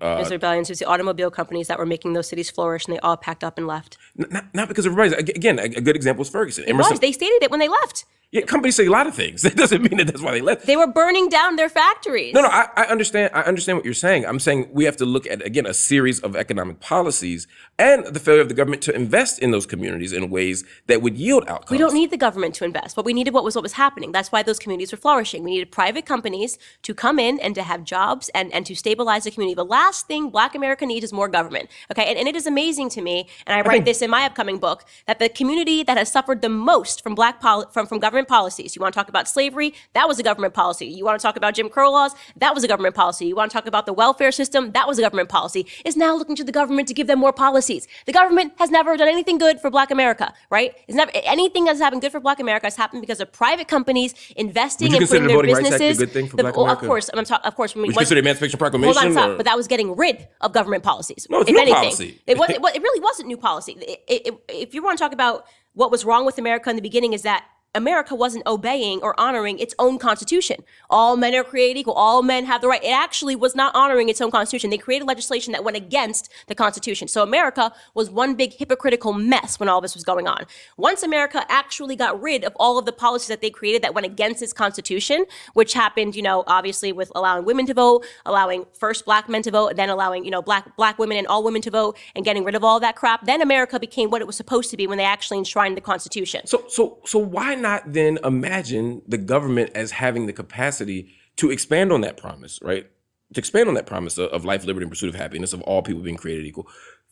It was rebellions. It was the automobile companies that were making those cities flourish, and they all packed up and left. Not because of everybody's. Again, a good example is Ferguson. They stated it when they left. Yeah, companies say a lot of things. That doesn't mean that that's why they left. They were burning down their factories. No, I understand. I understand what you're saying. I'm saying we have to look at, again, a series of economic policies and the failure of the government to invest in those communities in ways that would yield outcomes. We don't need the government to invest. What we needed, what was happening. That's why those communities were flourishing. We needed private companies to come in and to have jobs and to stabilize the community. The last thing Black America needs is more government. Okay, and it is amazing to me, and I write this in my upcoming book, that the community that has suffered the most from from government policies. You want to talk about slavery? That was a government policy. You want to talk about Jim Crow laws? That was a government policy. You want to talk about the welfare system? That was a government policy. Is now looking to the government to give them more policies. The government has never done anything good for Black America, right? It's never anything that's happened good for Black America has happened because of private companies investing and putting their businesses. Would you consider the Voting Rights Act a good thing for Black America? Of course. Of course. Would you consider the Emancipation Proclamation? Hold on, stop. But that was getting rid of government policies. No, it's new policy. It really wasn't new policy. If you want to talk about what was wrong with America in the beginning, is that America wasn't obeying or honoring its own constitution. All men are created equal. All men have the right. It actually was not honoring its own constitution. They created legislation that went against the constitution. So America was one big hypocritical mess when all this was going on. Once America actually got rid of all of the policies that they created that went against its constitution, which happened, obviously with allowing women to vote, allowing first Black men to vote, and then allowing, black women and all women to vote, and getting rid of all that crap, then America became what it was supposed to be when they actually enshrined the Constitution. So why not then imagine the government as having the capacity to expand on that promise, right? To expand on that promise of life, liberty, and pursuit of happiness, of all people being created equal,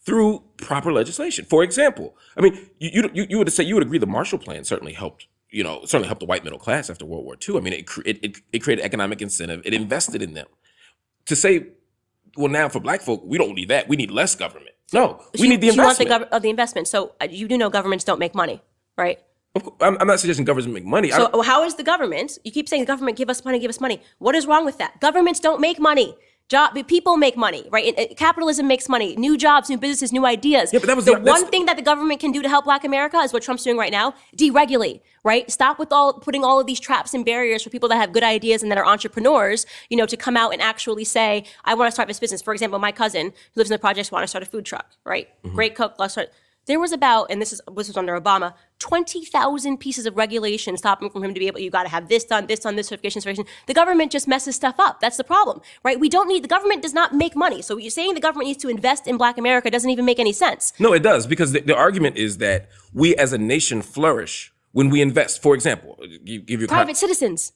through proper legislation. For example, I mean, you would agree the Marshall Plan certainly helped. Certainly helped the white middle class after World War II. I mean, it created economic incentive. It invested in them. To say, well, now for Black folk, we don't need that. We need less government. No, we need the investment. You want the investment. So you do know governments don't make money, right? I'm not suggesting governments make money. So how is the government? You keep saying government, give us money, give us money. What is wrong with that? Governments don't make money. People make money, right? Capitalism makes money. New jobs, new businesses, new ideas. Yeah, but that was the one thing that the government can do to help Black America is what Trump's doing right now: deregulate, right? Stop with putting all of these traps and barriers for people that have good ideas and that are entrepreneurs, to come out and actually say, I want to start this business. For example, my cousin who lives in the projects want to start a food truck, right? Mm-hmm. Great cook, let's start. There was about, and this was under Obama, 20,000 pieces of regulation stopping from him to be able, you got to have this done, this certification. The government just messes stuff up. That's the problem, right? The government does not make money. So you're saying the government needs to invest in Black America doesn't even make any sense. No, it does, because the argument is that we as a nation flourish when we invest. For example, give you private citizens.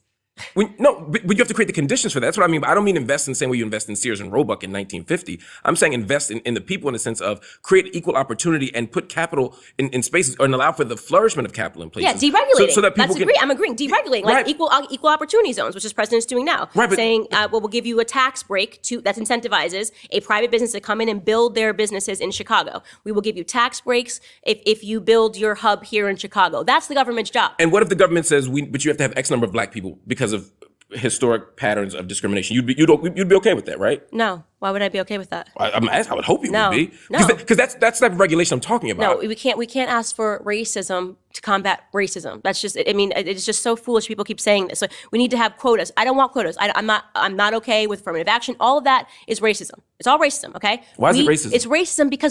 But you have to create the conditions for that. That's what I mean. I don't mean invest in the same way you invest in Sears and Roebuck in 1950. I'm saying invest in the people in the sense of create equal opportunity and put capital in spaces and allow for the flourishment of capital in places. Yeah, deregulating. So that people I'm agreeing. Deregulating, like right. equal opportunity zones, which this president's doing now. Right, saying, we'll give you a tax break that incentivizes a private business to come in and build their businesses in Chicago. We will give you tax breaks if you build your hub here in Chicago. That's the government's job. And what if the government says, but you have to have X number of Black people because of historic patterns of discrimination? You'd be okay with that, right? No. Why would I be okay with that? I would hope you would be. No. Because that's the type of regulation I'm talking about. No, we can't ask for racism to combat racism. That's just, it's just so foolish. People keep saying this. So we need to have quotas. I don't want quotas. I'm not okay with affirmative action. All of that is racism. It's all racism, okay? Why is it racism? It's racism because